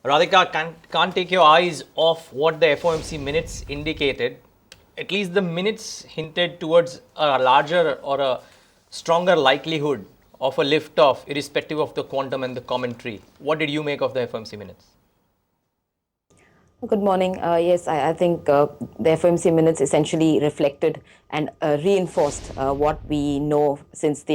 Radhika, can't take your eyes off what the FOMC minutes indicated. At least the minutes hinted towards a larger or a stronger likelihood of a lift off, irrespective of the quantum and the commentary. What did you make of the FOMC minutes? Good morning. Yes, I think the FOMC minutes essentially reflected and reinforced what we know since the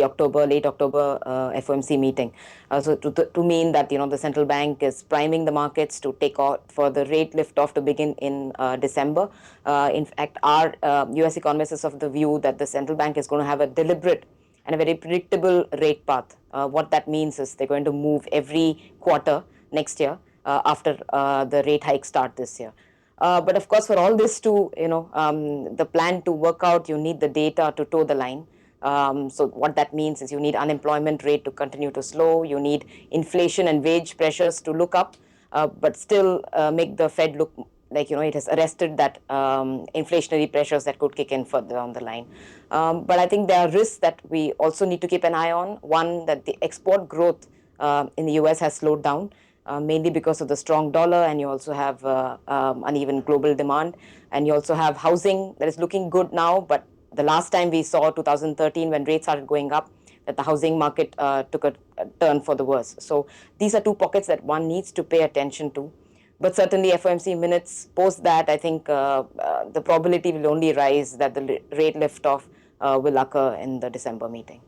late October FOMC meeting. So to mean that the central bank is priming the markets to take out for the rate lift off to begin in December. In fact, our U.S. economist is of the view that the central bank is going to have a deliberate and a very predictable rate path. What that means is they're going to move every quarter next year after the rate hike start this year. But of course, for all this to, the plan to work out, you need the data to toe the line. So what that means is you need unemployment rate to continue to slow, you need inflation and wage pressures to look up, but still make the Fed look like it has arrested that inflationary pressures that could kick in further down the line. But I think there are risks that we also need to keep an eye on. One, that the export growth in the US has slowed down. Mainly because of the strong dollar, and you also have uneven global demand, and you also have housing that is looking good now, but the last time we saw 2013 when rates started going up, that the housing market took a turn for the worse. So these are two pockets that one needs to pay attention to. But certainly FOMC minutes post that, I think the probability will only rise that the rate liftoff will occur in the December meeting.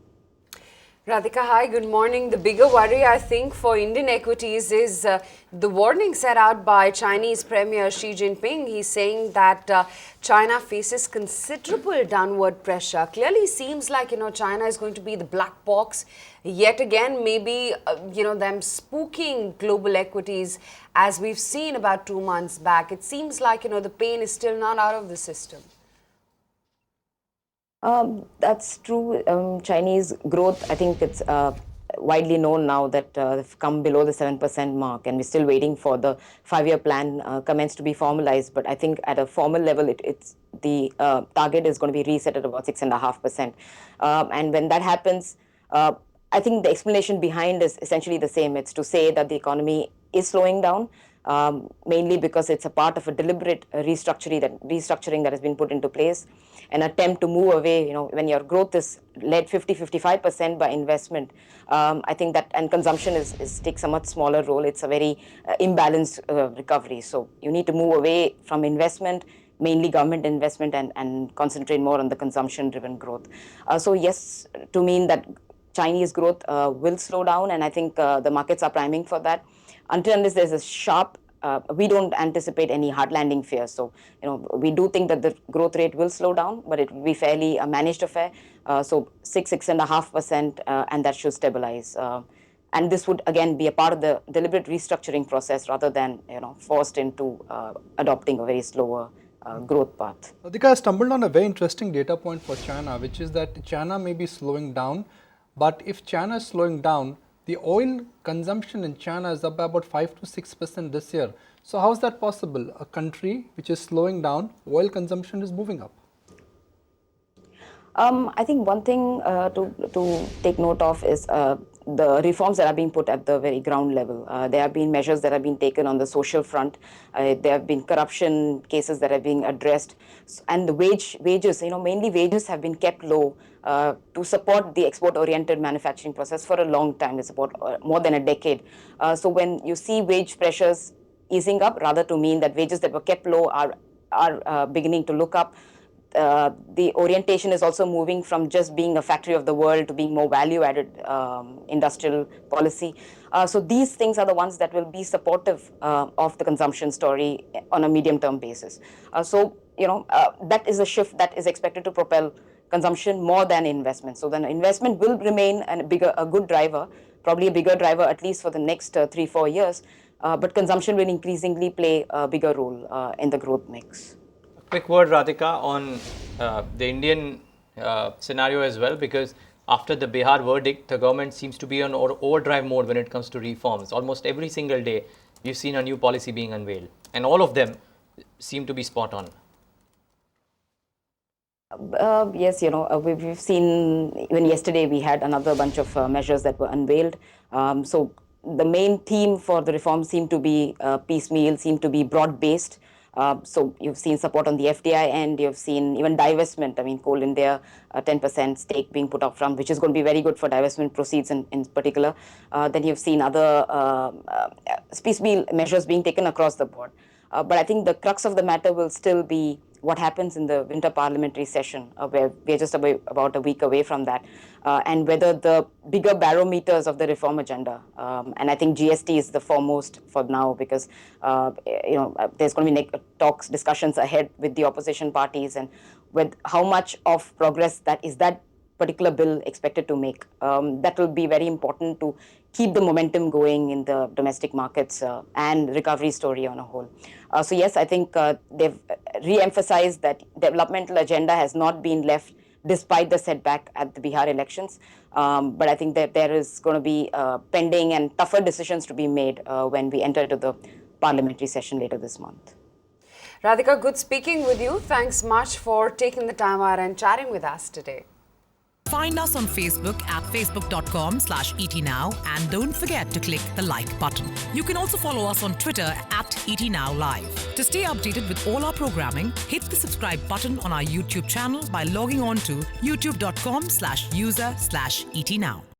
Radhika, hi, good morning. The bigger worry, I think, for Indian equities is the warning set out by Chinese Premier Xi Jinping. He's saying that China faces considerable downward pressure. Clearly seems like, China is going to be the black box yet again, maybe, them spooking global equities as we've seen about 2 months back. It seems like, the pain is still not out of the system. That's true. Chinese growth, I think it's widely known now that they've come below the 7% mark, and we're still waiting for the 5-year plan comments to be formalized. But I think at a formal level, it's the target is going to be reset at about 6.5%. And when that happens, I think the explanation behind is essentially the same. It's to say that the economy is slowing down. Mainly because it's a part of a deliberate restructuring that has been put into place, an attempt to move away, when your growth is led 50-55% by investment. I think that, and consumption takes a much smaller role. It's a very imbalanced recovery. So you need to move away from investment, mainly government investment, and concentrate more on the consumption-driven growth. So yes, to mean that Chinese growth will slow down, and I think the markets are priming for that. Unless there's a sharp, we don't anticipate any hard landing fear. So, we do think that the growth rate will slow down, but it will be fairly a managed affair. So 6.5%, and that should stabilize. And this would again be a part of the deliberate restructuring process rather than forced into adopting a very slower growth path. Radhika, I stumbled on a very interesting data point for China, which is that China may be slowing down, but if China is slowing down, the oil consumption in China is up by about 5 to 6% this year. So how is that possible? A country which is slowing down, oil consumption is moving up. I think one thing to take note of is the reforms that are being put at the very ground level. There have been measures that have been taken on the social front. There have been corruption cases that are being addressed, and the wages, mainly wages have been kept low to support the export-oriented manufacturing process for a long time. It's about more than a decade. So when you see wage pressures easing up, rather to mean that wages that were kept low are beginning to look up. The orientation is also moving from just being a factory of the world to being more value-added industrial policy. So these things are the ones that will be supportive of the consumption story on a medium-term basis. So that is a shift that is expected to propel consumption more than investment. So then investment will remain a good driver, probably a bigger driver at least for the next 3-4 years. But consumption will increasingly play a bigger role in the growth mix. Quick word, Radhika, on the Indian scenario as well, because after the Bihar verdict, the government seems to be on overdrive mode when it comes to reforms. Almost every single day, we've seen a new policy being unveiled, and all of them seem to be spot on. Yes, we've seen, even yesterday we had another bunch of measures that were unveiled. So the main theme for the reform seemed to be piecemeal, seemed to be broad-based. So you've seen support on the FDI end, you've seen even divestment. I mean, Coal India, 10% stake being put up front, which is going to be very good for divestment proceeds in particular. Then you've seen other piecemeal measures being taken across the board. But I think the crux of the matter will still be what happens in the winter parliamentary session, where we're just about a week away from that, and whether the bigger barometers of the reform agenda, and I think GST is the foremost for now, because there's going to be talks, discussions ahead with the opposition parties, and with how much of progress that particular bill expected to make. That will be very important to keep the momentum going in the domestic markets and recovery story on a whole. So yes, I think they've re-emphasized that developmental agenda has not been left despite the setback at the Bihar elections. But I think that there is going to be pending and tougher decisions to be made when we enter into the parliamentary session later this month. Radhika, good speaking with you. Thanks much for taking the time out and chatting with us today. Find us on Facebook at facebook.com/ETNow and don't forget to click the like button. You can also follow us on Twitter at ETNowLive. To stay updated with all our programming, hit the subscribe button on our YouTube channel by logging on to youtube.com/user/ETNow.